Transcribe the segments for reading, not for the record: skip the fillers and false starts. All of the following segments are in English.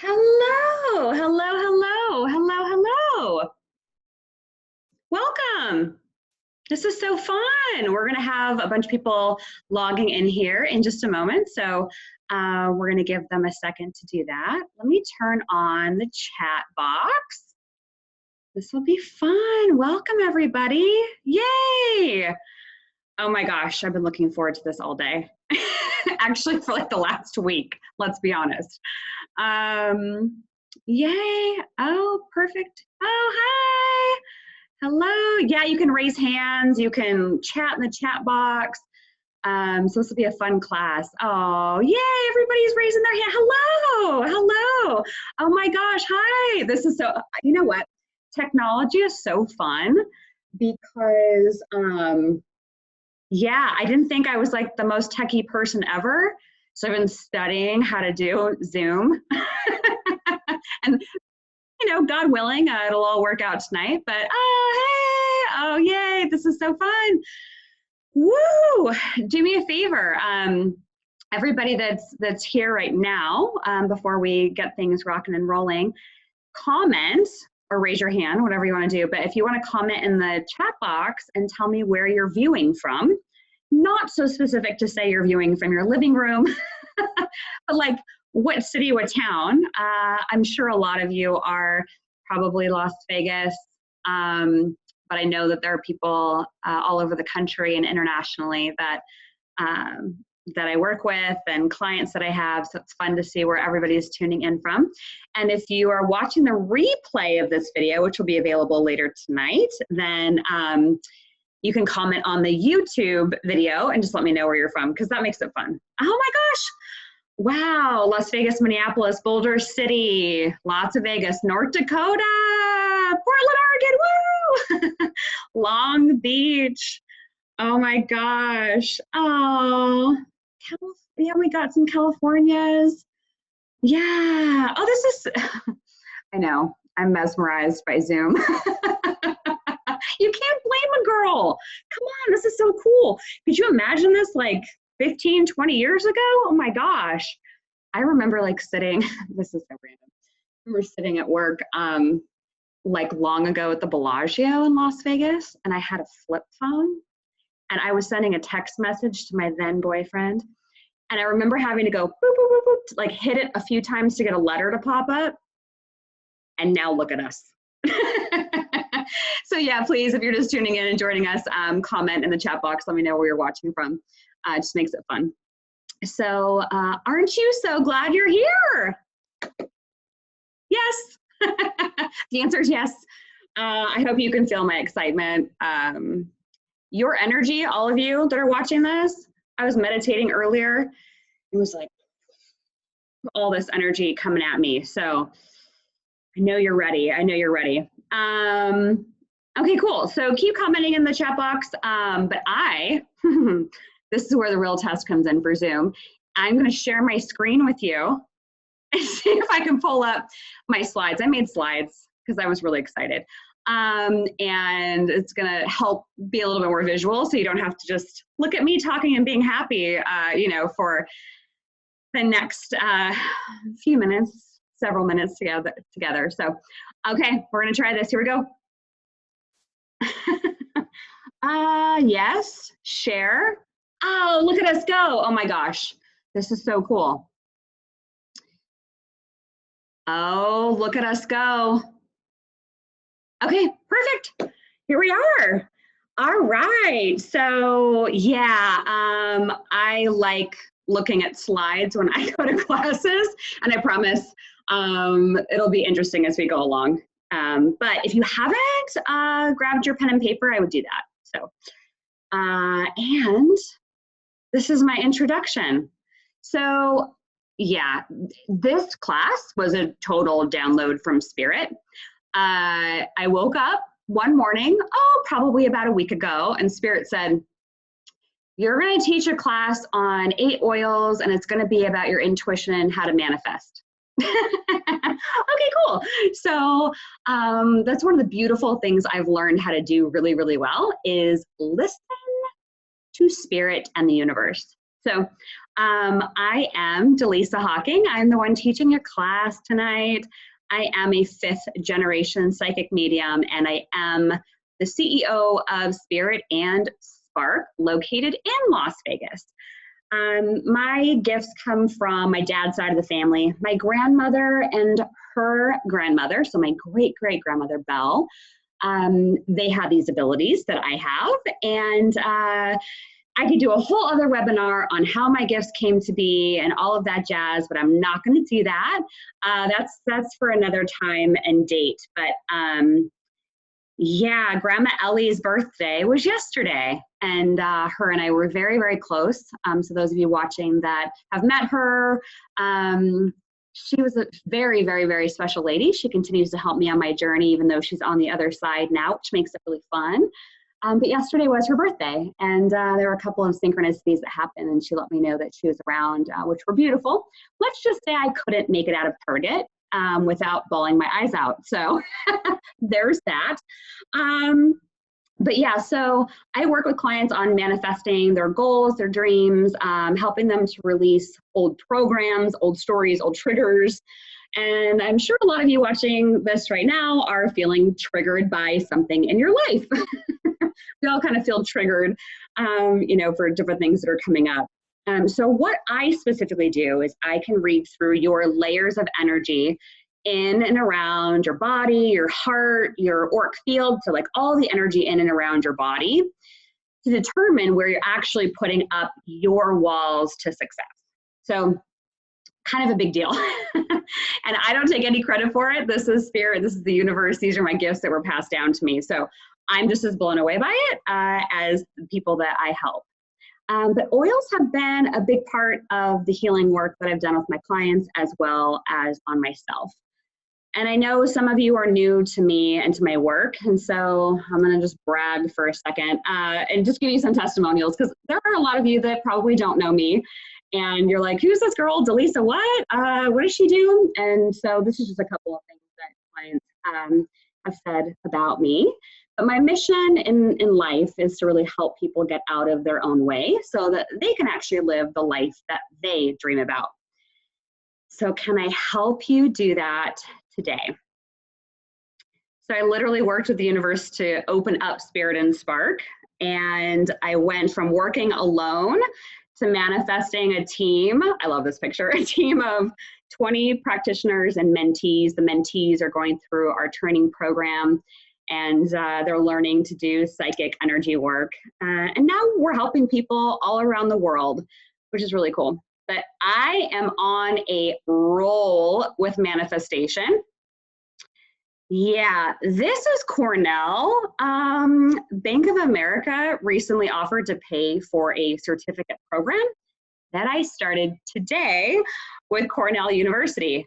Hello, hello, hello, hello, hello. Welcome. This is so fun. We're going to have a bunch of people logging in here in just a moment. So we're going to give them a second to do that. Let me turn on the chat box. This will be fun. Welcome, everybody. Yay. Oh my gosh, I've been looking forward to this all day. Actually, for like the last week, let's be honest. Yay. Oh, perfect. Oh, hi. Hello. Yeah, you can raise hands. You can chat in the chat box. So this will be a fun class. Oh, yay. Everybody's raising their hand. Hello. Hello. Oh my gosh. Hi. This is so, you know what? Technology is so fun because, yeah, I didn't think I was like the most techie person ever. So I've been studying how to do Zoom. And, you know, God willing, it'll all work out tonight. But, oh, hey, oh, yay, this is so fun. Woo! Do me a favor. Everybody that's here right now, before we get things rocking and rolling, comment or raise your hand, whatever you want to do. But if you want to comment in the chat box and tell me where you're viewing from, not so specific to say you're viewing from your living room, but like what city, what town. I'm sure a lot of you are probably Las Vegas, but I know that there are people all over the country and internationally that that I work with and clients that I have, so it's fun to see where everybody's tuning in from. And if you are watching the replay of this video, which will be available later tonight, then you can comment on the YouTube video and just let me know where you're from, because that makes it fun. Oh my gosh. Wow, Las Vegas, Minneapolis, Boulder City, lots of Vegas, North Dakota, Portland, Oregon, woo! Long Beach. Oh my gosh. Oh, yeah, we got some Californias. Yeah. Oh, this is, I know, I'm mesmerized by Zoom. You can't blame a girl. Come on, this is so cool. Could you imagine this like 15, 20 years ago? Oh my gosh. I remember like sitting, this is so random. I remember sitting at work like long ago at the Bellagio in Las Vegas, and I had a flip phone, and I was sending a text message to my then boyfriend. And I remember having to go boop, boop, boop, boop, to like hit it a few times to get a letter to pop up. And now look at us. So yeah, please, if you're just tuning in and joining us, comment in the chat box. Let me know where you're watching from. It just makes it fun. So aren't you so glad you're here? Yes. The answer is yes. I hope you can feel my excitement. Your energy, all of you that are watching this, I was meditating earlier. It was like all this energy coming at me. So I know you're ready. I know you're ready. Okay, cool. So keep commenting in the chat box. But this is where the real test comes in for Zoom. I'm going to share my screen with you and see if I can pull up my slides. I made slides because I was really excited. And it's going to help be a little bit more visual, so you don't have to just look at me talking and being happy, you know, for the next few minutes, several minutes together. So, okay, we're going to try this. Here we go. Yes, share. Oh, look at us go. Oh my gosh, this is so cool. Oh, look at us go. Okay, perfect. Here we are. All right. So yeah, I like looking at slides when I go to classes, and I promise it'll be interesting as we go along. But if you haven't grabbed your pen and paper, I would do that. So, and this is my introduction. So yeah, this class was a total download from Spirit. I woke up one morning, probably about a week ago, and Spirit said, you're going to teach a class on 8 oils, and it's going to be about your intuition and how to manifest. Okay, cool. So that's one of the beautiful things I've learned how to do really, really well is listen to Spirit and the universe. So I am Dallisa Hawking. I'm the one teaching your class tonight. I am a 5th-generation psychic medium, and I am the CEO of Spirit and Spark, located in Las Vegas. My gifts come from my dad's side of the family. My grandmother and her grandmother, so my great-great-grandmother, Belle, they had these abilities that I have, and I could do a whole other webinar on how my gifts came to be and all of that jazz, but I'm not going to do that. That's for another time and date. But yeah, Grandma Ellie's birthday was yesterday, and her and I were very, very close. So those of you watching that have met her, she was a very, very, very special lady. She continues to help me on my journey, even though she's on the other side now, which makes it really fun. But yesterday was her birthday, and there were a couple of synchronicities that happened, and she let me know that she was around, which were beautiful. Let's just say I couldn't make it out of Target without bawling my eyes out. So there's that. But yeah, so I work with clients on manifesting their goals, their dreams, helping them to release old programs, old stories, old triggers. And I'm sure a lot of you watching this right now are feeling triggered by something in your life. We all kind of feel triggered, for different things that are coming up. So what I specifically do is I can read through your layers of energy in and around your body, your heart, your auric field, so like all the energy in and around your body, to determine where you're actually putting up your walls to success. So kind of a big deal. And I don't take any credit for it. This is Spirit, this is the universe, these are my gifts that were passed down to me. So I'm just as blown away by it as the people that I help. But oils have been a big part of the healing work that I've done with my clients as well as on myself. And I know some of you are new to me and to my work, and so I'm going to just brag for a second and just give you some testimonials, because there are a lot of you that probably don't know me, and you're like, who's this girl, Dallisa, what? What does she do? And so this is just a couple of things that clients have said about me. But my mission in life is to really help people get out of their own way so that they can actually live the life that they dream about. So can I help you do that today? So I literally worked with the universe to open up Spirit and Spark, and I went from working alone to manifesting a team. I love this picture, a team of 20 practitioners and mentees. The mentees are going through our training program, and they're learning to do psychic energy work. And now we're helping people all around the world, which is really cool. But I am on a roll with manifestation. Yeah, this is Cornell. Bank of America recently offered to pay for a certificate program that I started today with Cornell University,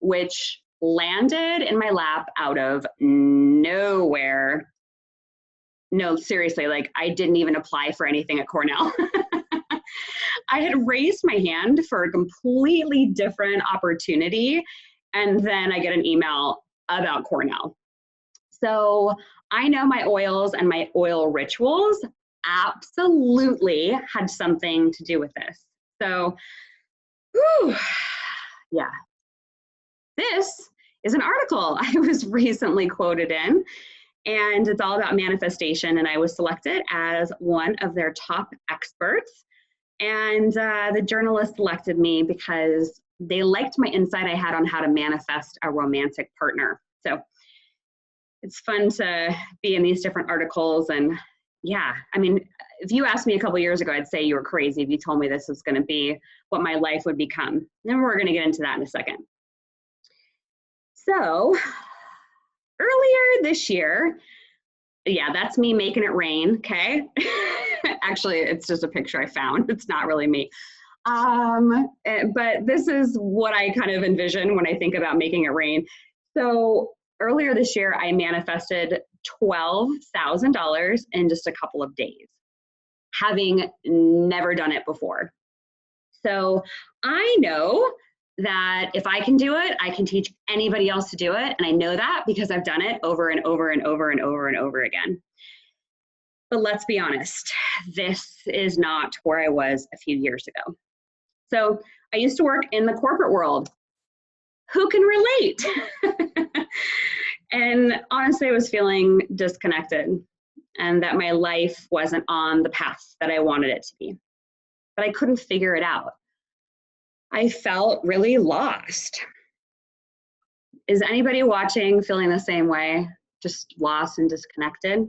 which landed in my lap out of nowhere. No, seriously, like I didn't even apply for anything at Cornell. I had raised my hand for a completely different opportunity, and then I get an email about Cornell. So I know my oils and my oil rituals absolutely had something to do with this. So, whew, yeah. This is an article I was recently quoted in, and it's all about manifestation, and I was selected as one of their top experts. And the journalist selected me because they liked my insight I had on how to manifest a romantic partner. So it's fun to be in these different articles. And yeah, I mean, if you asked me a couple years ago, I'd say you were crazy if you told me this was going to be what my life would become. And we're going to get into that in a second. So earlier this year, yeah, that's me making it rain, okay? Actually, it's just a picture I found. It's not really me. But this is what I kind of envision when I think about making it rain. So earlier this year, I manifested $12,000 in just a couple of days, having never done it before. So I know that if I can do it, I can teach anybody else to do it. And I know that because I've done it over and over and over and over and over again. But let's be honest, this is not where I was a few years ago. So I used to work in the corporate world. Who can relate? And honestly, I was feeling disconnected and that my life wasn't on the path that I wanted it to be. But I couldn't figure it out. I felt really lost. Is anybody watching feeling the same way? Just lost and disconnected?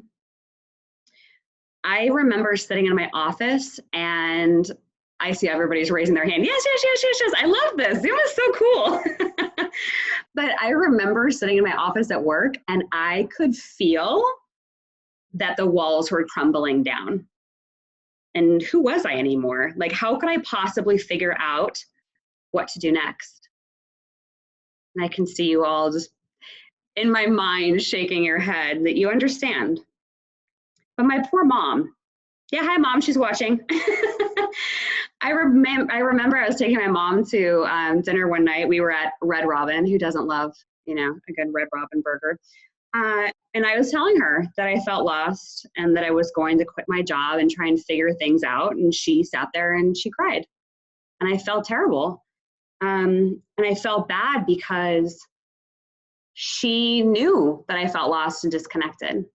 I remember sitting in my office and I see everybody's raising their hand. Yes, yes, yes, yes, yes. I love this. Zoom is so cool. But I remember sitting in my office at work and I could feel that the walls were crumbling down. And who was I anymore? Like, how could I possibly figure out what to do next? And I can see you all just in my mind shaking your head that you understand. But my poor mom, yeah, hi mom, she's watching. I remember I was taking my mom to dinner one night. We were at Red Robin. Who doesn't love, a good Red Robin burger? And I was telling her that I felt lost and that I was going to quit my job and try and figure things out. And she sat there and she cried. And I felt terrible. And I felt bad because she knew that I felt lost and disconnected.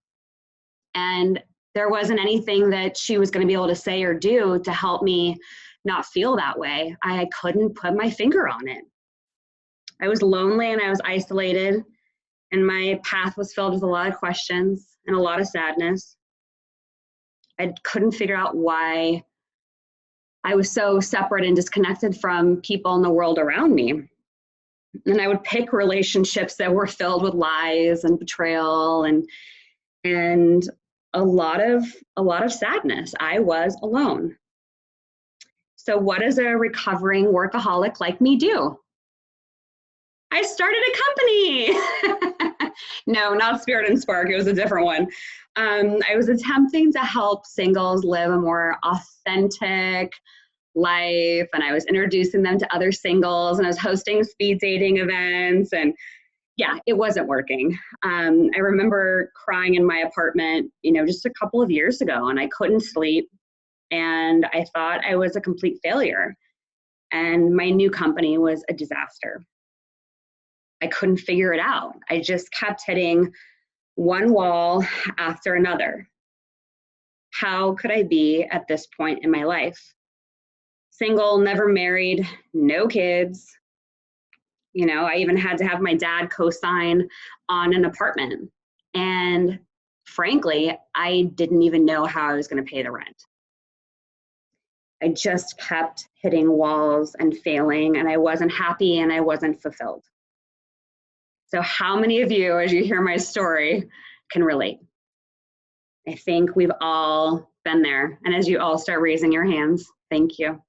And there wasn't anything that she was going to be able to say or do to help me not feel that way. I couldn't put my finger on it. I was lonely and I was isolated, and my path was filled with a lot of questions and a lot of sadness. I couldn't figure out why I was so separate and disconnected from people in the world around me. And I would pick relationships that were filled with lies and betrayal and a lot of sadness. I was alone. So what does a recovering workaholic like me do? I started a company. No, not Spirit and Spark. It was a different one. I was attempting to help singles live a more authentic life, and I was introducing them to other singles, and I was hosting speed dating events, and yeah, it wasn't working. I remember crying in my apartment, just a couple of years ago, and I couldn't sleep, and I thought I was a complete failure, and my new company was a disaster. I couldn't figure it out. I just kept hitting one wall after another. How could I be at this point in my life? Single, never married, no kids. I even had to have my dad co-sign on an apartment. And frankly, I didn't even know how I was going to pay the rent. I just kept hitting walls and failing, and I wasn't happy and I wasn't fulfilled. So how many of you, as you hear my story, can relate? I think we've all been there. And as you all start raising your hands, thank you.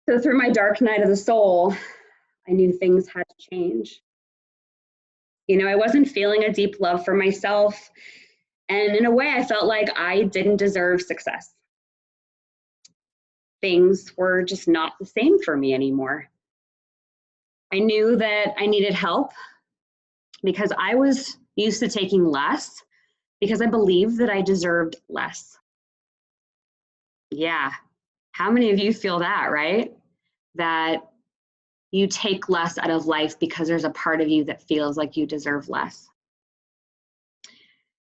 So through my dark night of the soul, I knew things had to change. I wasn't feeling a deep love for myself. And in a way, I felt like I didn't deserve success. Things were just not the same for me anymore. I knew that I needed help because I was used to taking less because I believed that I deserved less. Yeah. How many of you feel that, right? That you take less out of life because there's a part of you that feels like you deserve less.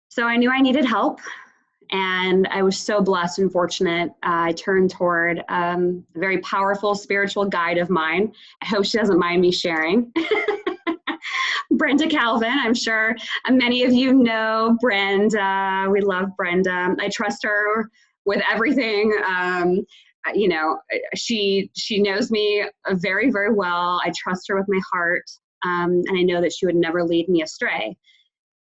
So I knew I needed help, and I was so blessed and fortunate. I turned toward a very powerful spiritual guide of mine. I hope she doesn't mind me sharing. Brenda Calvin, I'm sure many of you know Brenda. We love Brenda. I trust her with everything. She knows me very, very well. I trust her with my heart, and I know that she would never lead me astray.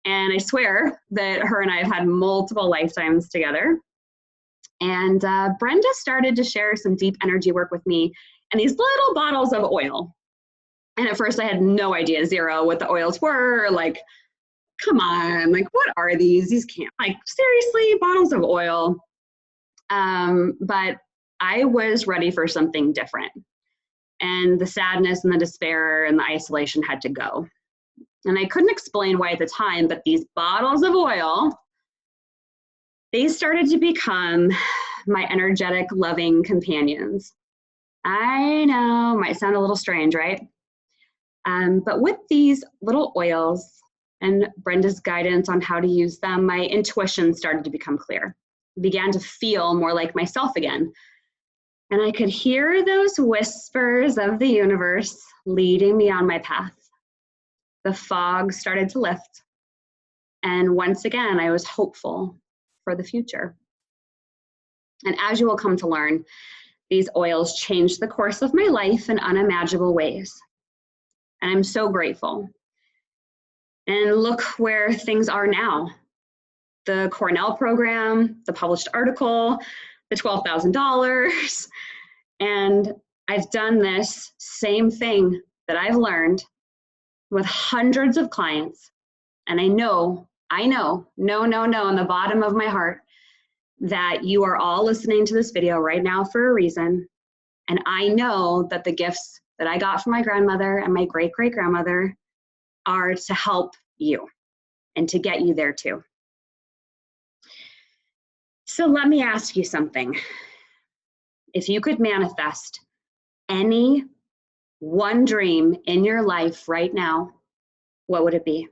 And I swear that her and I have had multiple lifetimes together. And Brenda started to share some deep energy work with me and these little bottles of oil. And at first I had no idea, zero, what the oils were. Like, come on, like, what are these? These can't, like, seriously, bottles of oil. But I was ready for something different. And the sadness and the despair and the isolation had to go. And I couldn't explain why at the time, but these bottles of oil, they started to become my energetic, loving companions. I know, might sound a little strange, right? But with these little oils and Brenda's guidance on how to use them, my intuition started to become clear. I began to feel more like myself again. And I could hear those whispers of the universe leading me on my path. The fog started to lift. And once again, I was hopeful for the future. And as you will come to learn, these oils changed the course of my life in unimaginable ways. And I'm so grateful. And look where things are now. The Cornell program, the published article, the $12,000. And I've done this same thing that I've learned with hundreds of clients. And I know, in the bottom of my heart, that you are all listening to this video right now for a reason. And I know that the gifts that I got from my grandmother and my great-great-grandmother are to help you and to get you there too. So let me ask you something. If you could manifest any one dream in your life right now, what would it be?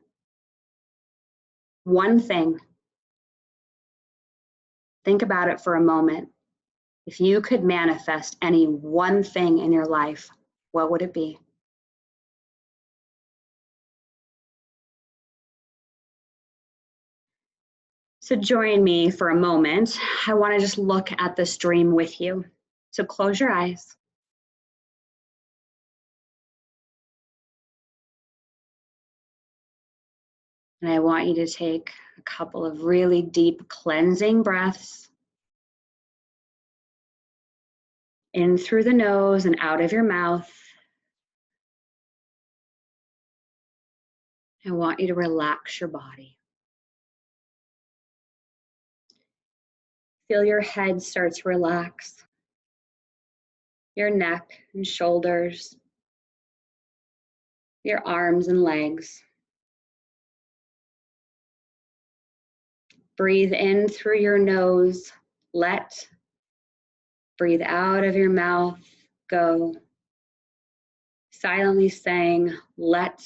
One thing. Think about it for a moment. If you could manifest any one thing in your life, what would it be? So join me for a moment. I want to just look at this dream with you. So close your eyes. And I want you to take a couple of really deep cleansing breaths in through the nose and out of your mouth. I want you to relax your body. Feel your head start to relax, your neck and shoulders, your arms and legs. Breathe in through your nose, let. Breathe out of your mouth, go. Silently saying, let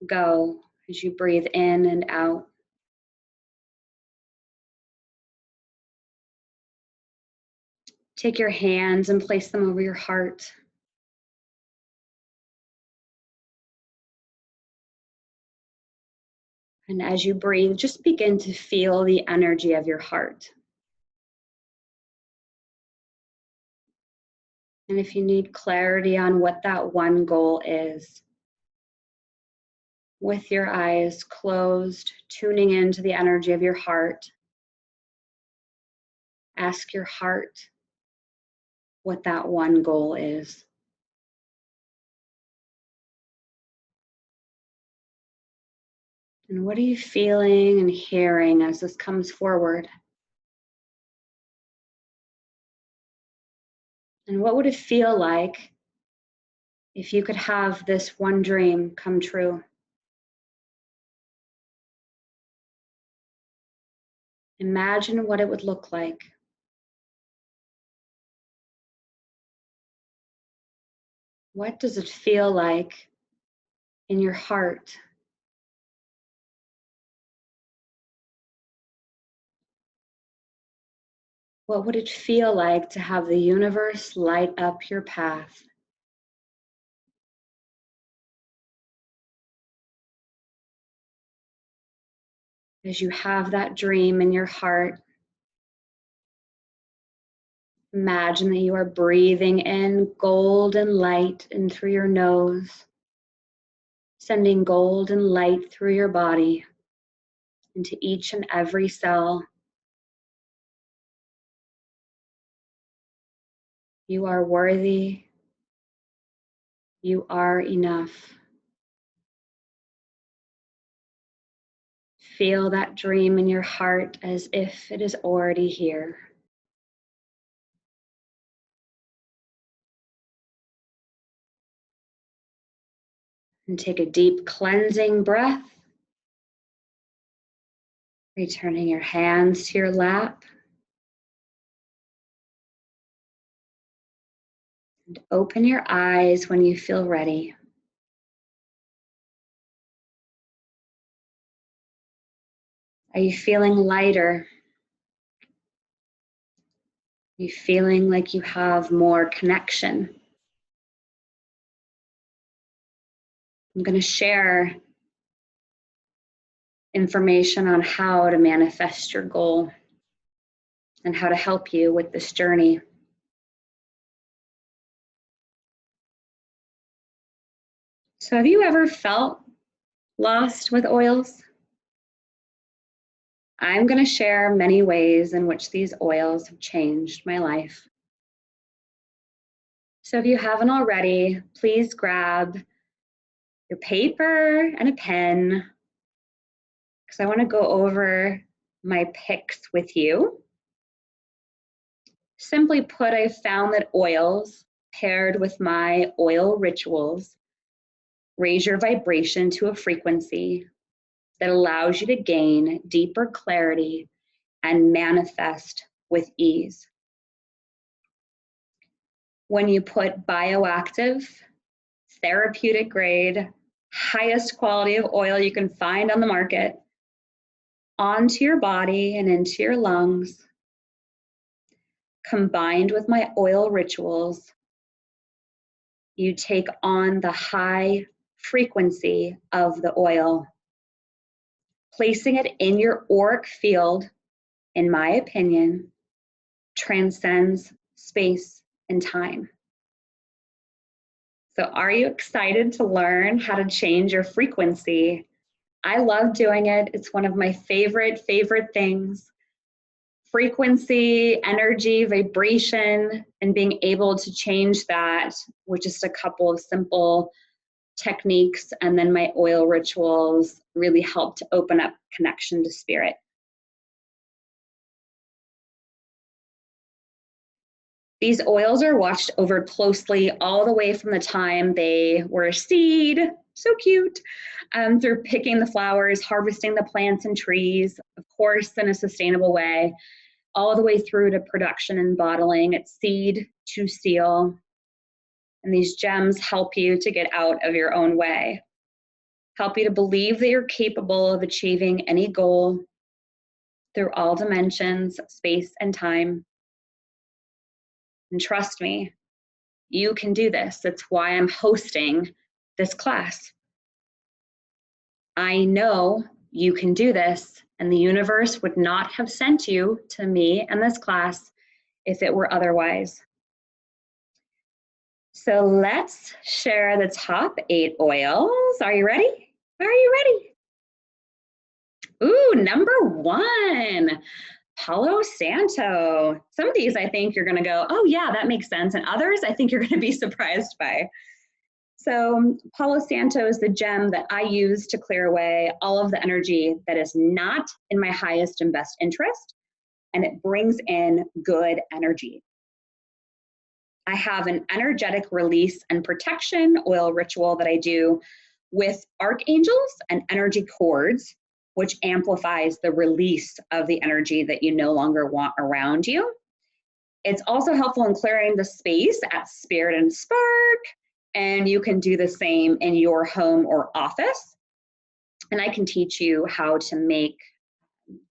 go as you breathe in and out. Take your hands and place them over your heart. And as you breathe, just begin to feel the energy of your heart. And if you need clarity on what that one goal is, with your eyes closed, tuning into the energy of your heart, ask your heart what that one goal is. And what are you feeling and hearing as this comes forward? And what would it feel like if you could have this one dream come true? Imagine what it would look like. What does it feel like in your heart? What would it feel like to have the universe light up your path? As you have that dream in your heart, imagine that you are breathing in golden light in through your nose, sending golden light through your body into each and every cell. You are worthy. You are enough. Feel that dream in your heart as if it is already here. And take a deep cleansing breath, returning your hands to your lap. And open your eyes when you feel ready. Are you feeling lighter? Are you feeling like you have more connection? I'm going to share information on how to manifest your goal and how to help you with this journey. So have you ever felt lost with oils? I'm going to share many ways in which these oils have changed my life. So if you haven't already, please grab your paper and a pen, because I want to go over my picks with you. Simply put, I found that oils paired with my oil rituals raise your vibration to a frequency that allows you to gain deeper clarity and manifest with ease. When you put bioactive, therapeutic grade, highest quality of oil you can find on the market onto your body and into your lungs, combined with my oil rituals, you take on the high frequency of the oil. Placing it in your auric field, in my opinion, transcends space and time. So are you excited to learn how to change your frequency? I love doing it. It's one of my favorite things. Frequency, energy, vibration, and being able to change that with just a couple of simple techniques, and then my oil rituals really help to open up connection to spirit. These oils are watched over closely all the way from the time they were a seed, so cute, through picking the flowers, harvesting the plants and trees, of course, in a sustainable way, all the way through to production and bottling. It's seed to seal. And these gems help you to get out of your own way, help you to believe that you're capable of achieving any goal through all dimensions, space, and time. And trust me, you can do this. That's why I'm hosting this class. I know you can do this, and the universe would not have sent you to me and this class if it were otherwise. So let's share the top 8 oils. Are you ready? Are you ready? Ooh, number 1, Palo Santo. Some of these I think you're gonna go, oh yeah, that makes sense. And others I think you're gonna be surprised by. So Palo Santo is the gem that I use to clear away all of the energy that is not in my highest and best interest, and it brings in good energy. I have an energetic release and protection oil ritual that I do with archangels and energy cords, which amplifies the release of the energy that you no longer want around you. It's also helpful in clearing the space at Spirit and Spark, and you can do the same in your home or office. And I can teach you how to make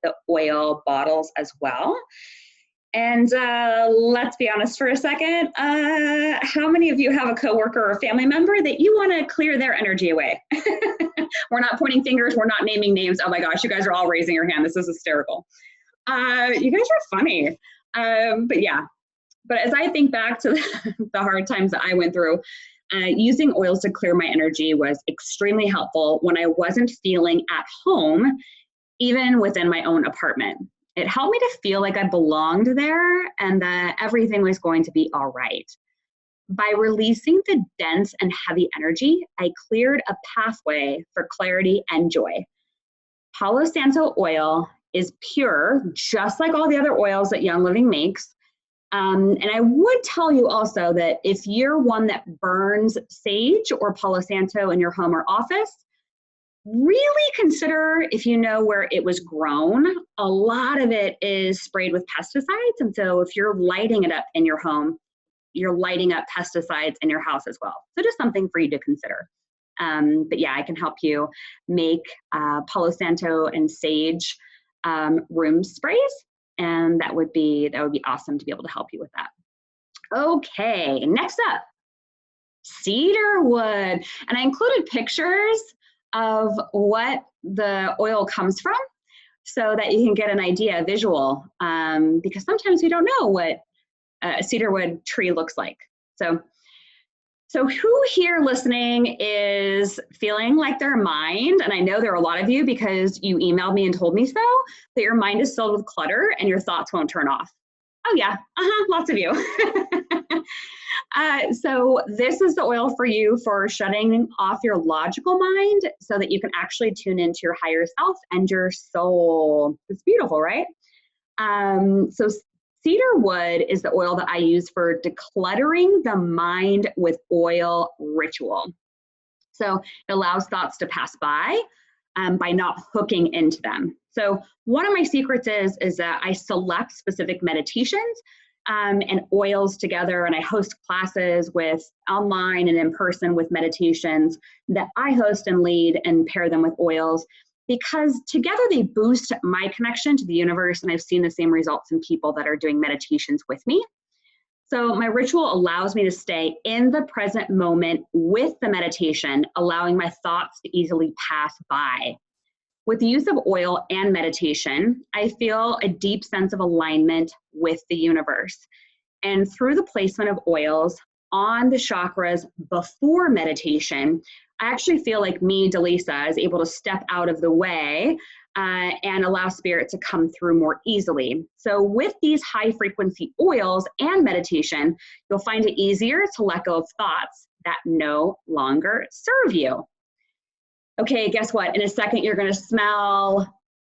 the oil bottles as well. And let's be honest for a second, how many of you have a coworker or a family member that you want to clear their energy away? We're not pointing fingers, we're not naming names. Oh my gosh, you guys are all raising your hand. This is hysterical. You guys are funny. But yeah, but as I think back to the hard times that I went through, using oils to clear my energy was extremely helpful when I wasn't feeling at home, even within my own apartment. It helped me to feel like I belonged there and that everything was going to be all right. By releasing the dense and heavy energy, I cleared a pathway for clarity and joy. Palo Santo oil is pure, just like all the other oils that Young Living makes. And I would tell you also that if you're one that burns sage or Palo Santo in your home or office, really consider if you know where it was grown. A lot of it is sprayed with pesticides. And so if you're lighting it up in your home, you're lighting up pesticides in your house as well. So just something for you to consider. But yeah, I can help you make Palo Santo and sage room sprays, and that would be awesome to be able to help you with that. Okay, next up, cedar wood. And I included pictures of what the oil comes from so that you can get an idea, a visual, because sometimes we don't know what a cedar wood tree looks like. So who here listening is feeling like their mind, and I know there are a lot of you because you emailed me and told me so, that your mind is filled with clutter and your thoughts won't turn off? Oh yeah, lots of you. So this is the oil for you for shutting off your logical mind so that you can actually tune into your higher self and your soul. It's beautiful, right? So cedar wood is the oil that I use for decluttering the mind with oil ritual. So it allows thoughts to pass by not hooking into them. So one of my secrets is that I select specific meditations and oils together, and I host classes with online and in person with meditations that I host and lead and pair them with oils, because together they boost my connection to the universe, and I've seen the same results in people that are doing meditations with me. So my ritual allows me to stay in the present moment with the meditation, allowing my thoughts to easily pass by. With the use of oil and meditation, I feel a deep sense of alignment with the universe. And through the placement of oils on the chakras before meditation, I actually feel like me, Dallisa, is able to step out of the way and allow spirit to come through more easily. So with these high frequency oils and meditation, you'll find it easier to let go of thoughts that no longer serve you. Okay, guess what? In a second, you're gonna smell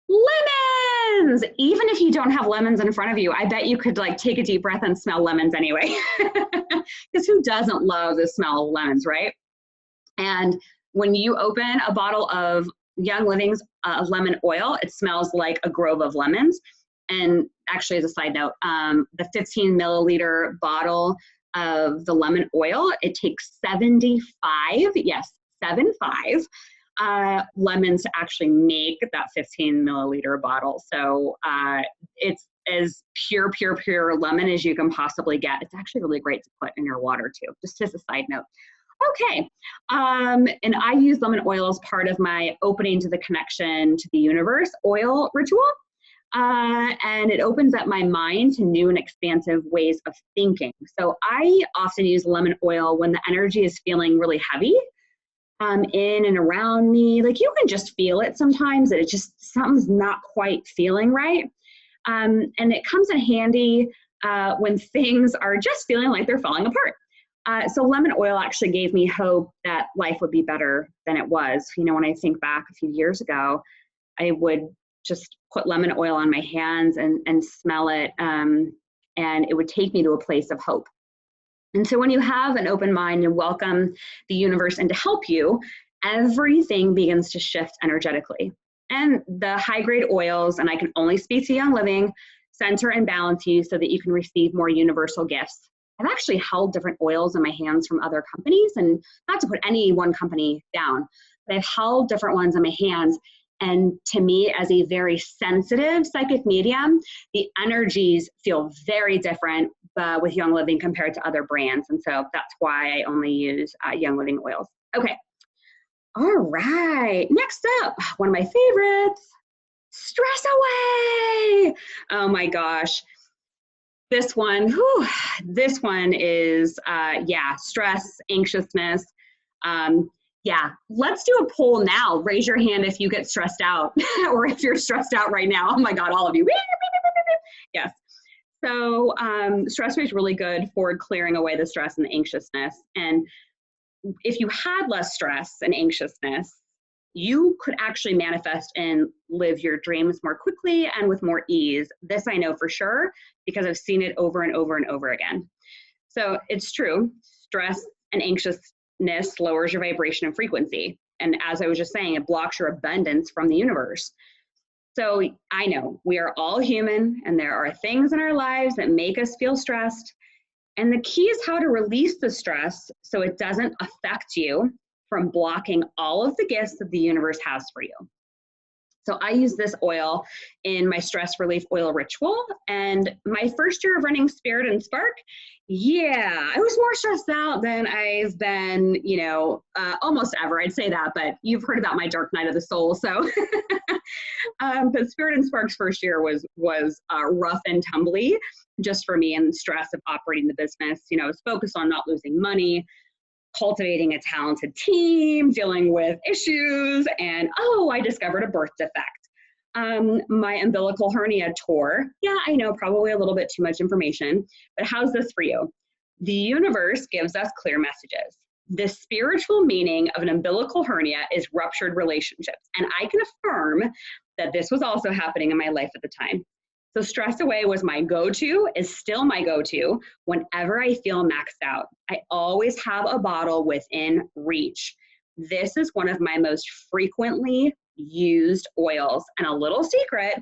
lemons. Even if you don't have lemons in front of you, I bet you could like take a deep breath and smell lemons anyway. Because who doesn't love the smell of lemons, right? And when you open a bottle of Young Living's lemon oil, it smells like a grove of lemons. And actually, as a side note, the 15 milliliter bottle of the lemon oil, it takes 75, yes, 75 lemons to actually make that 15 milliliter bottle. So it's as pure lemon as you can possibly get. It's actually really great to put in your water too, just as a side note. Okay, and I use lemon oil as part of my opening to the connection to the universe oil ritual. And it opens up my mind to new and expansive ways of thinking. So I often use lemon oil when the energy is feeling really heavy in and around me. Like you can just feel it sometimes that it just, something's not quite feeling right. And it comes in handy when things are just feeling like they're falling apart. So lemon oil actually gave me hope that life would be better than it was. You know, when I think back a few years ago, I would just put lemon oil on my hands and smell it, and it would take me to a place of hope. And so when you have an open mind and welcome the universe in to help you, everything begins to shift energetically. And the high-grade oils, and I can only speak to Young Living, center and balance you so that you can receive more universal gifts. I've actually held different oils in my hands from other companies, and not to put any one company down, but I've held different ones in my hands. And to me, as a very sensitive psychic medium, the energies feel very different with Young Living compared to other brands. And so that's why I only use Young Living oils. Okay. All right. Next up, one of my favorites, Stress Away. Oh my gosh. This one is, stress, anxiousness. Yeah, let's do a poll now. Raise your hand if you get stressed out or if you're stressed out right now. Oh my God, all of you. Yes. So stress away is really good for clearing away the stress and the anxiousness. And if you had less stress and anxiousness, you could actually manifest and live your dreams more quickly and with more ease. This I know for sure because I've seen it over and over and over again. So it's true, stress and anxiousness lowers your vibration and frequency. And as I was just saying, it blocks your abundance from the universe. So I know we are all human and there are things in our lives that make us feel stressed. And the key is how to release the stress so it doesn't affect you from blocking all of the gifts that the universe has for you. So I use this oil in my stress relief oil ritual. And my first year of running Spirit and Spark, yeah, I was more stressed out than I've been, almost ever. I'd say that, but you've heard about my dark night of the soul. So, but Spirit and Spark's first year was rough and tumbly just for me, and the stress of operating the business. I was focused on not losing money, cultivating a talented team, dealing with issues, and I discovered a birth defect. My umbilical hernia tore. Yeah, I know, probably a little bit too much information, but how's this for you? The universe gives us clear messages. The spiritual meaning of an umbilical hernia is ruptured relationships, and I can affirm that this was also happening in my life at the time. So Stress Away was my go-to, is still my go-to whenever I feel maxed out. I always have a bottle within reach. This is one of my most frequently used oils. And a little secret,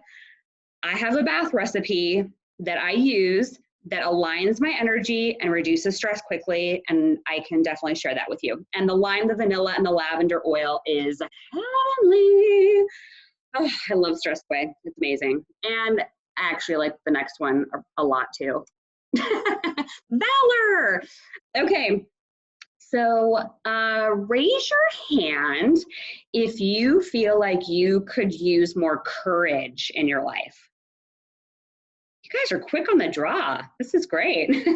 I have a bath recipe that I use that aligns my energy and reduces stress quickly, and I can definitely share that with you. And the lime, the vanilla, and the lavender oil is heavenly. Oh, I love Stress Away. It's amazing. And I actually like the next one a lot too. Valor. Okay, so raise your hand if you feel like you could use more courage in your life. You guys are quick on the draw. This is great.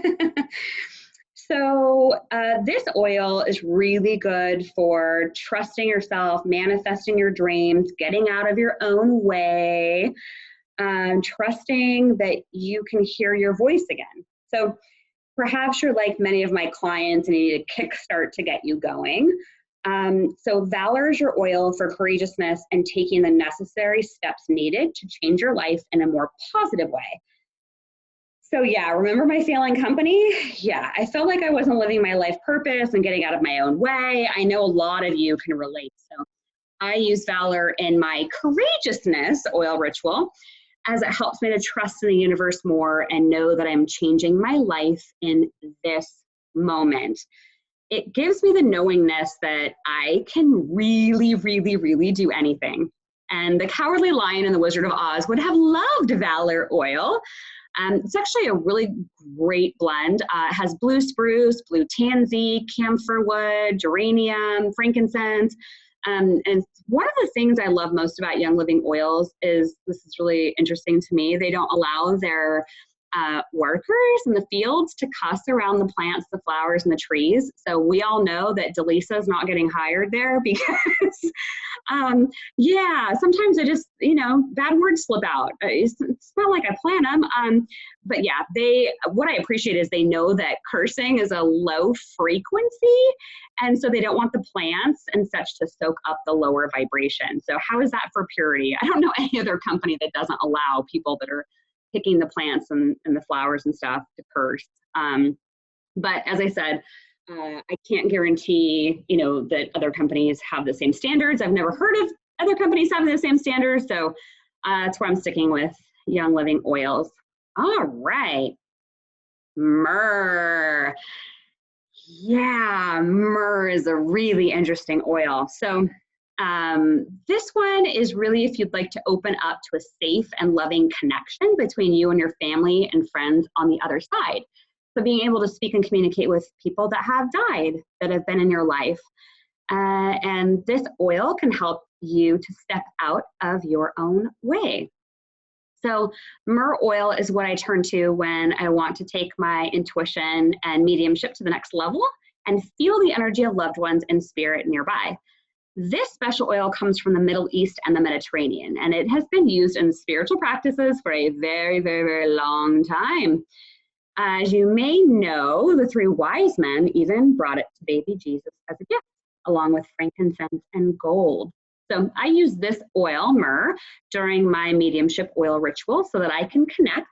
So this oil is really good for trusting yourself, manifesting your dreams, getting out of your own way, trusting that you can hear your voice again. So perhaps you're like many of my clients and you need a kickstart to get you going. So Valor is your oil for courageousness and taking the necessary steps needed to change your life in a more positive way. So yeah, remember my failing company? Yeah, I felt like I wasn't living my life purpose and getting out of my own way. I know a lot of you can relate. So I use Valor in my courageousness oil ritual, as it helps me to trust in the universe more and know that I'm changing my life in this moment. It gives me the knowingness that I can really, really, really do anything. And the Cowardly Lion and the Wizard of Oz would have loved Valor oil. It's actually a really great blend. It has blue spruce, blue tansy, camphor wood, geranium, frankincense. And one of the things I love most about Young Living Oils is, this is really interesting to me, they don't allow their workers in the fields to cuss around the plants, the flowers, and the trees. So we all know that Dallisa is not getting hired there because, yeah, sometimes I just, bad words slip out. It's not like I plan them. But yeah, what I appreciate is they know that cursing is a low frequency. And so they don't want the plants and such to soak up the lower vibration. So how is that for purity? I don't know any other company that doesn't allow people that are picking the plants and the flowers and stuff to curse. But as I said, I can't guarantee, that other companies have the same standards. I've never heard of other companies having the same standards. So that's where I'm sticking with Young Living Oils. All right. Myrrh. Yeah, myrrh is a really interesting oil. So this one is really if you'd like to open up to a safe and loving connection between you and your family and friends on the other side. So being able to speak and communicate with people that have died, that have been in your life. And this oil can help you to step out of your own way. So myrrh oil is what I turn to when I want to take my intuition and mediumship to the next level and feel the energy of loved ones in spirit nearby. This special oil comes from the Middle East and the Mediterranean, and it has been used in spiritual practices for a very, very, very long time. As you may know, the three wise men even brought it to baby Jesus as a gift, along with frankincense and gold. So I use this oil, myrrh, during my mediumship oil ritual so that I can connect.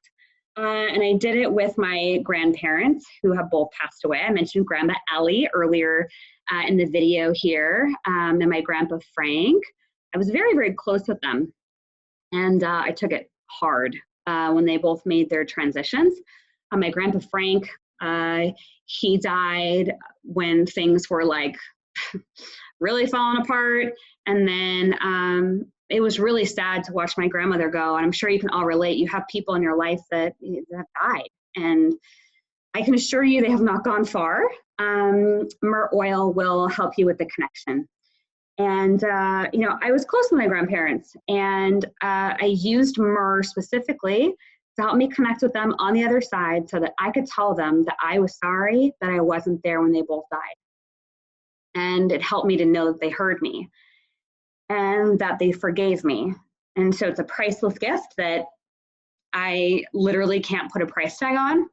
And I did it with my grandparents who have both passed away. I mentioned Grandma Ellie earlier in the video here, and my grandpa Frank. I was very, very close with them. And I took it hard when they both made their transitions. My grandpa Frank He died when things were like really falling apart. And then it was really sad to watch my grandmother go. And I'm sure you can all relate. You have people in your life that have died. And I can assure you they have not gone far. Myrrh oil will help you with the connection. And, I was close to my grandparents, and I used myrrh specifically to help me connect with them on the other side so that I could tell them that I was sorry that I wasn't there when they both died. And it helped me to know that they heard me and that they forgave me. And so it's a priceless gift that I literally can't put a price tag on.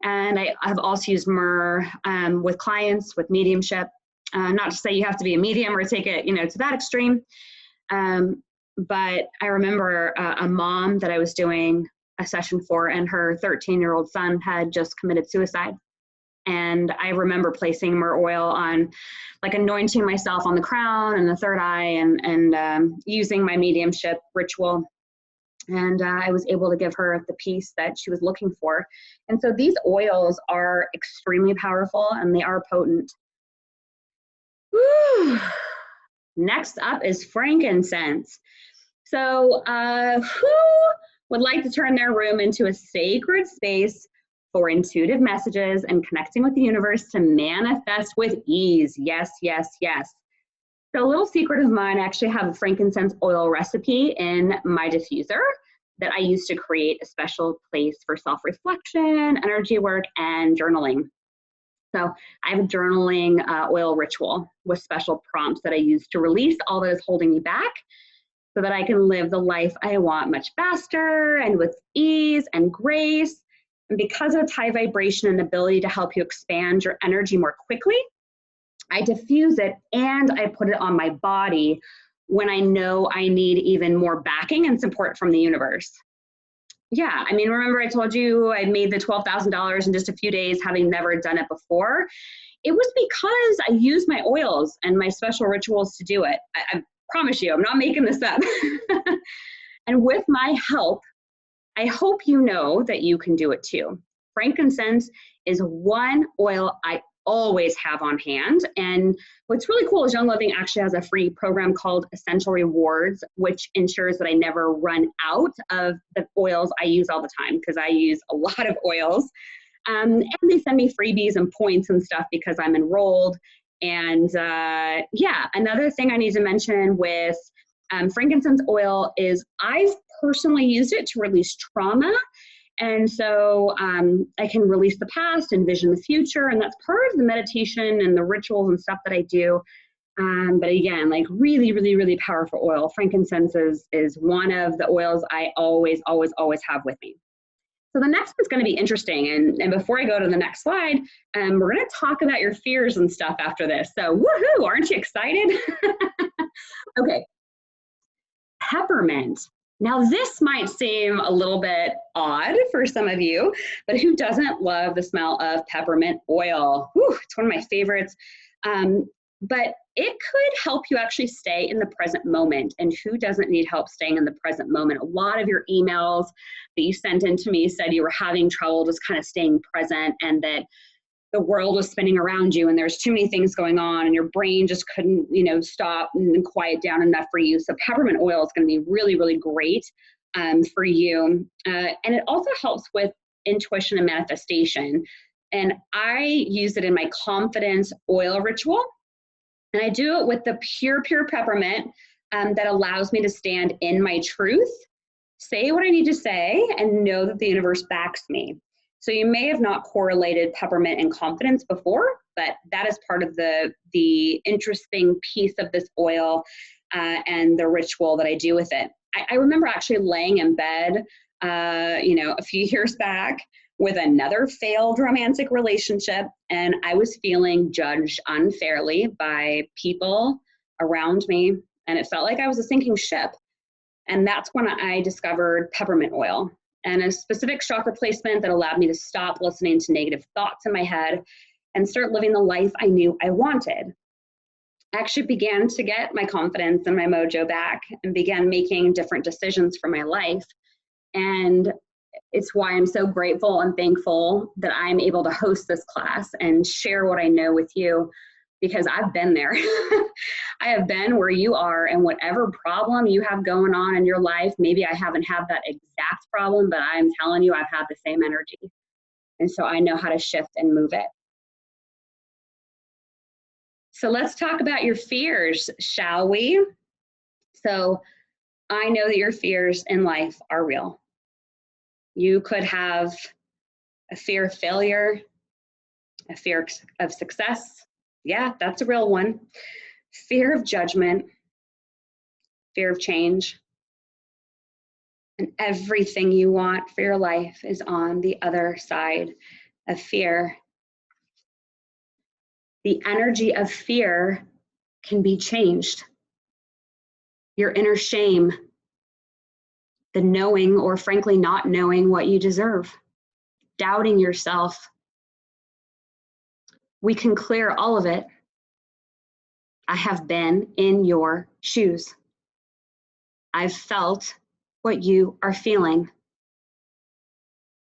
And I have also used myrrh with clients, with mediumship. Not to say you have to be a medium or take it, to that extreme. But I remember a mom that I was doing a session for, and her 13-year-old son had just committed suicide. And I remember placing myrrh oil on, like anointing myself on the crown and the third eye, and using my mediumship ritual. And I was able to give her the peace that she was looking for. And so these oils are extremely powerful, and they are potent. Whew. Next up is frankincense. So who would like to turn their room into a sacred space for intuitive messages and connecting with the universe to manifest with ease? Yes, yes, yes. So a little secret of mine, I actually have a frankincense oil recipe in my diffuser that I use to create a special place for self-reflection, energy work, and journaling. So I have a journaling oil ritual with special prompts that I use to release all that is holding me back so that I can live the life I want much faster and with ease and grace. And because of its high vibration and ability to help you expand your energy more quickly, I diffuse it and I put it on my body when I know I need even more backing and support from the universe. Yeah, I mean, remember I told you I made the $12,000 in just a few days, having never done it before? It was because I used my oils and my special rituals to do it. I promise you, I'm not making this up. And with my help, I hope you know that you can do it too. Frankincense is one oil I always have on hand. And what's really cool is Young Living actually has a free program called Essential Rewards, which ensures that I never run out of the oils I use all the time, because I use a lot of oils. And they send me freebies and points and stuff because I'm enrolled. And yeah, another thing I need to mention with frankincense oil is I've personally used it to release trauma. And so I can release the past, envision the future, and that's part of the meditation and the rituals and stuff that I do. But again, like really, really, really powerful oil. Frankincense is one of the oils I always, always, always have with me. So the next one's going to be interesting. And before I go to the next slide, we're going to talk about your fears and stuff after this. So woohoo, aren't you excited? Okay, peppermint. Now this might seem a little bit odd for some of you, but who doesn't love the smell of peppermint oil? Whew, it's one of my favorites. But it could help you actually stay in the present moment. And who doesn't need help staying in the present moment? A lot of your emails that you sent in to me said you were having trouble just kind of staying present, and that the world was spinning around you and there's too many things going on and your brain just couldn't, stop and quiet down enough for you. So peppermint oil is going to be really, really great for you. And it also helps with intuition and manifestation. And I use it in my confidence oil ritual. And I do it with the pure peppermint that allows me to stand in my truth, say what I need to say, and know that the universe backs me. So you may have not correlated peppermint and confidence before, but that is part of the interesting piece of this oil and the ritual that I do with it. I remember actually laying in bed, a few years back with another failed romantic relationship, and I was feeling judged unfairly by people around me, and it felt like I was a sinking ship. And that's when I discovered peppermint oil and a specific chakra placement that allowed me to stop listening to negative thoughts in my head and start living the life I knew I wanted. I actually began to get my confidence and my mojo back and began making different decisions for my life. And It's why I'm so grateful and thankful that I'm able to host this class and share what I know with you, because I've been there. I have been where you are, and whatever problem you have going on in your life, maybe I haven't had that exact problem, but I'm telling you, I've had the same energy. And so I know how to shift and move it. So let's talk about your fears, shall we? So I know that your fears in life are real. You could have a fear of failure, a fear of success. Yeah, that's a real one. Fear of judgment, fear of change. And everything you want for your life is on the other side of fear. The energy of fear can be changed. Your inner shame, the knowing or frankly not knowing what you deserve, doubting yourself. We can clear all of it. I have been in your shoes. I've felt what you are feeling.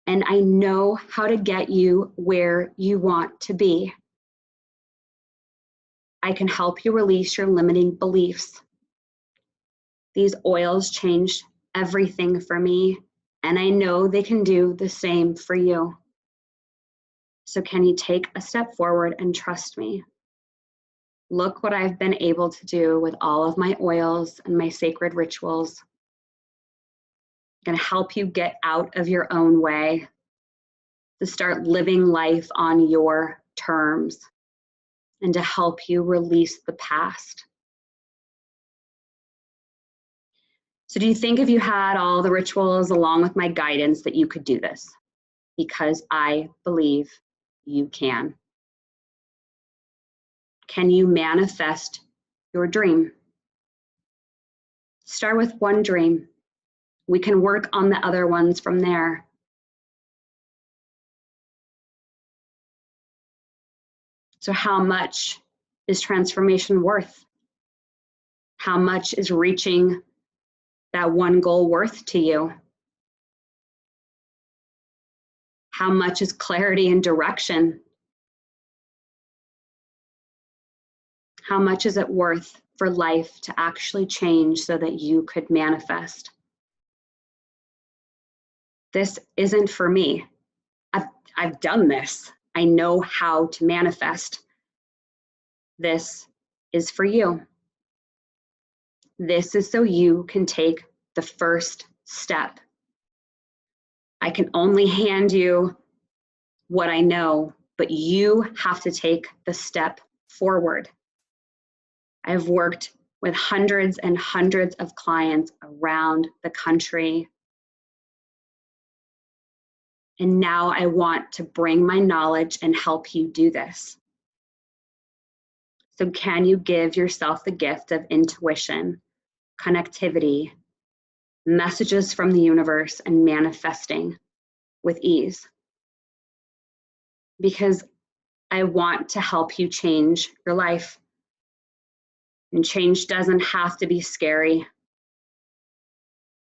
And I know how to get you where you want to be. I can help you release your limiting beliefs. These oils changed everything for me, and I know they can do the same for you. So can you take a step forward and trust me? Look what I've been able to do with all of my oils and my sacred rituals. I'm going to help you get out of your own way, to start living life on your terms, and to help you release the past. So do you think if you had all the rituals along with my guidance that you could do this? Because I believe you can. Can you manifest your dream? Start with one dream. We can work on the other ones from there. So how much is transformation worth? How much is reaching that one goal worth to you? How much is clarity and direction? How much is it worth for life to actually change so that you could manifest? This isn't for me. I've done this. I know how to manifest. This is for you. This is so you can take the first step. I can only hand you what I know, but you have to take the step forward. I've worked with hundreds and hundreds of clients around the country. And now I want to bring my knowledge and help you do this. So can you give yourself the gift of intuition, connectivity, messages from the universe, and manifesting with ease? Because I want to help you change your life. And change doesn't have to be scary.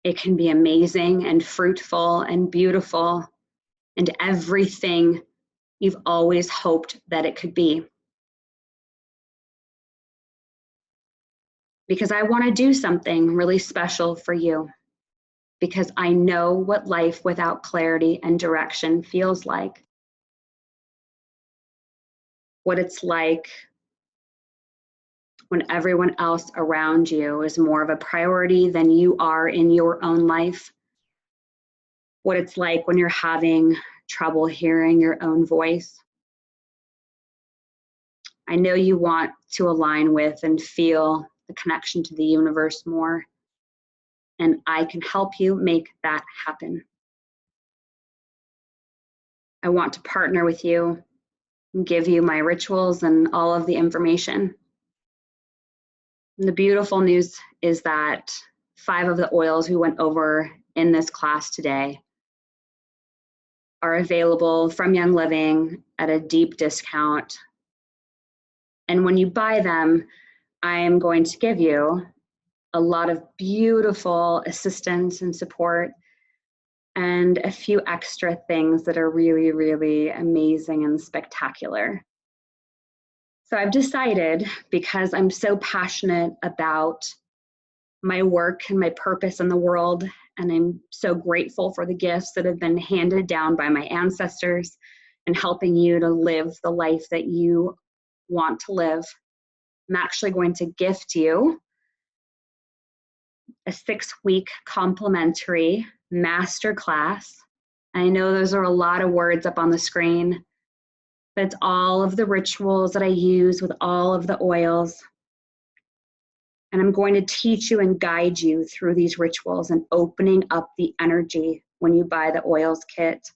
It can be amazing and fruitful and beautiful and everything you've always hoped that it could be. Because I want to do something really special for you. Because I know what life without clarity and direction feels like. What it's like when everyone else around you is more of a priority than you are in your own life. What it's like when you're having trouble hearing your own voice. I know you want to align with and feel the connection to the universe more, and I can help you make that happen. I want to partner with you and give you my rituals and all of the information. And the beautiful news is that 5 of the oils we went over in this class today are available from Young Living at a deep discount. And when you buy them, I am going to give you a lot of beautiful assistance and support. and a few extra things that are really, really amazing and spectacular. So I've decided, because I'm so passionate about my work and my purpose in the world, and I'm so grateful for the gifts that have been handed down by my ancestors and helping you to live the life that you want to live, I'm actually going to gift you a 6-week complimentary masterclass. I know those are a lot of words up on the screen, but it's all of the rituals that I use with all of the oils. And I'm going to teach you and guide you through these rituals and opening up the energy when you buy the oils kit.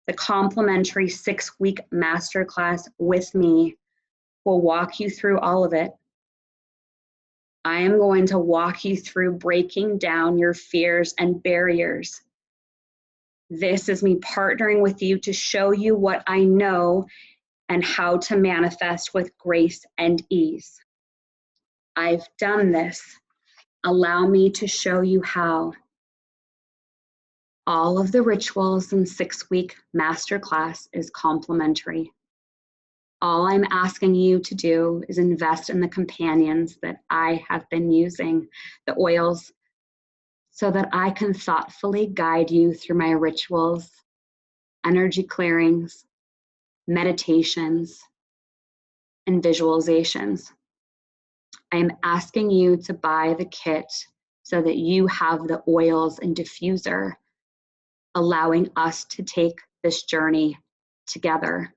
The complimentary 6-week masterclass with me will walk you through all of it. I am going to walk you through breaking down your fears and barriers. This is me partnering with you to show you what I know and how to manifest with grace and ease. I've done this. Allow me to show you how. All of the rituals in 6-week masterclass is complimentary. All I'm asking you to do is invest in the companions that I have been using, the oils, so that I can thoughtfully guide you through my rituals, energy clearings, meditations, and visualizations. I am asking you to buy the kit so that you have the oils and diffuser, allowing us to take this journey together.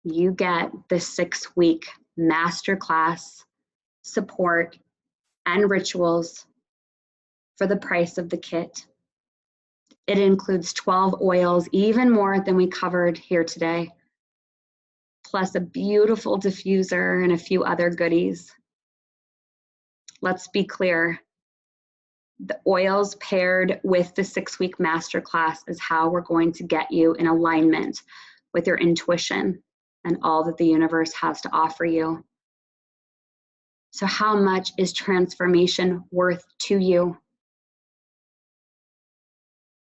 You get the 6-week masterclass support and rituals for the price of the kit. It includes 12 oils, even more than we covered here today, plus a beautiful diffuser and a few other goodies. Let's be clear. The oils paired with the 6-week masterclass is how we're going to get you in alignment with your intuition and all that the universe has to offer you. So how much is transformation worth to you?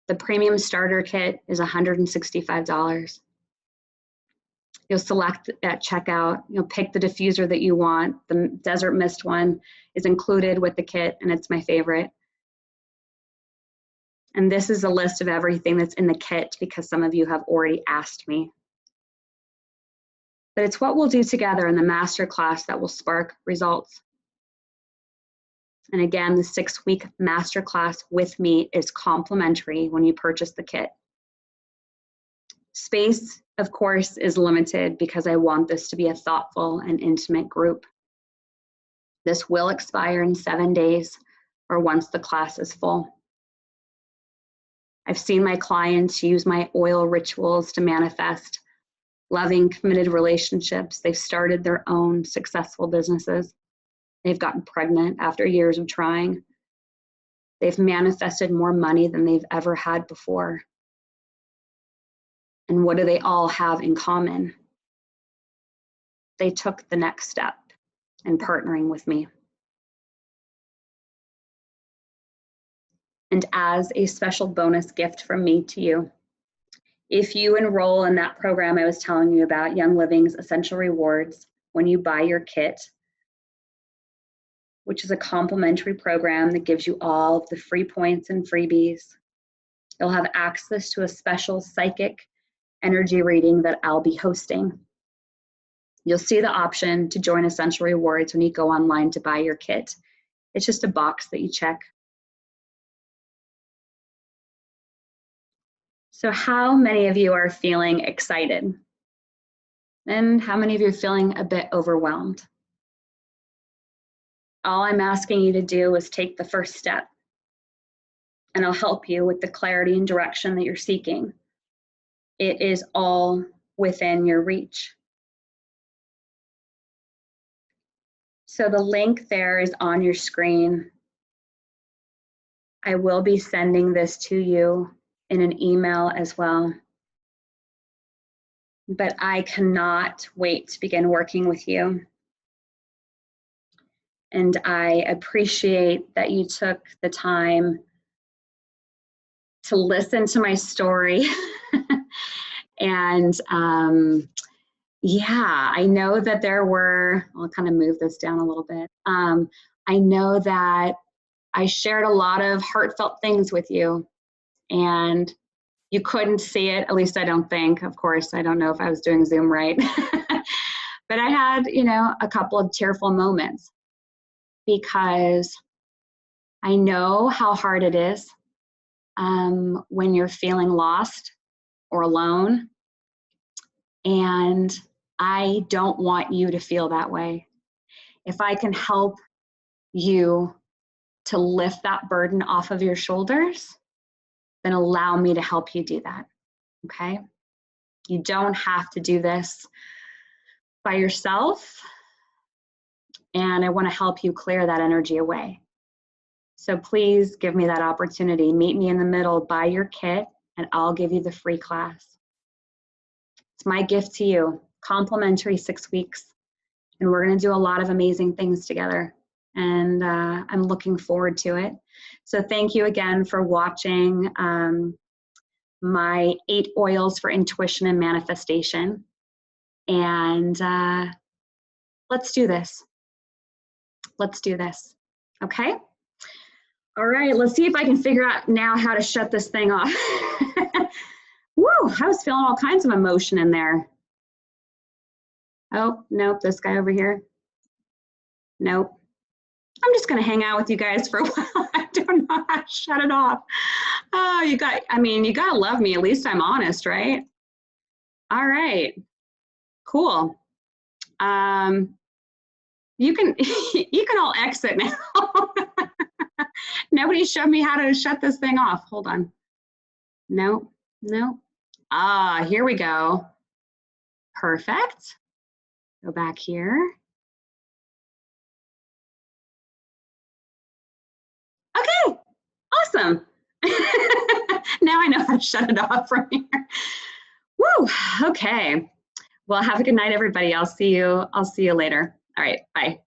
The premium starter kit is $165. You'll select at checkout, you'll pick the diffuser that you want. The Desert Mist one is included with the kit, and it's my favorite. And this is a list of everything that's in the kit because some of you have already asked me. But it's what we'll do together in the masterclass that will spark results. And again, the 6-week masterclass with me is complimentary when you purchase the kit. Space, of course, is limited because I want this to be a thoughtful and intimate group. This will expire in 7 days or once the class is full. I've seen my clients use my oil rituals to manifest loving, committed relationships. They've started their own successful businesses. They've gotten pregnant after years of trying. They've manifested more money than they've ever had before. And what do they all have in common? They took the next step in partnering with me. And as a special bonus gift from me to you, if you enroll in that program I was telling you about, Young Living's Essential Rewards, when you buy your kit, which is a complimentary program that gives you all of the free points and freebies, you'll have access to a special psychic energy reading that I'll be hosting. You'll see the option to join Essential Rewards when you go online to buy your kit. It's just a box that you check. So how many of you are feeling excited? And how many of you are feeling a bit overwhelmed? All I'm asking you to do is take the first step, and I'll help you with the clarity and direction that you're seeking. It is all within your reach. So the link there is on your screen. I will be sending this to you in an email as well. But I cannot wait to begin working with you. And I appreciate that you took the time to listen to my story. And yeah, I know that there were, I'll kind of move this down a little bit. I know that I shared a lot of heartfelt things with you, and you couldn't see it, at least I don't think. Of course, I don't know if I was doing Zoom right. But I had, you know, a couple of tearful moments because I know how hard it is when you're feeling lost or alone. And I don't want you to feel that way. If I can help you to lift that burden off of your shoulders, then allow me to help you do that, okay? You don't have to do this by yourself, and I want to help you clear that energy away. So please give me that opportunity. Meet me in the middle, buy your kit, and I'll give you the free class. It's my gift to you, complimentary 6 weeks, and we're going to do a lot of amazing things together, and I'm looking forward to it. So thank you again for watching my 8 oils for intuition and manifestation, and let's do this. Let's do this, okay? All right, let's see if I can figure out now how to shut this thing off. Woo, I was feeling all kinds of emotion in there. Oh, nope, this guy over here. Nope. I'm just gonna hang out with you guys for a while. I don't know how to shut it off. Oh, you gotta love me. At least I'm honest, right? All right, cool. You can you can all exit now. Nobody showed me how to shut this thing off. Hold on. No, no. Ah, here we go. Perfect. Go back here. Okay, awesome. Now I know how to shut it off from here. Woo, okay. Well, have a good night, everybody. I'll see you later. All right, bye.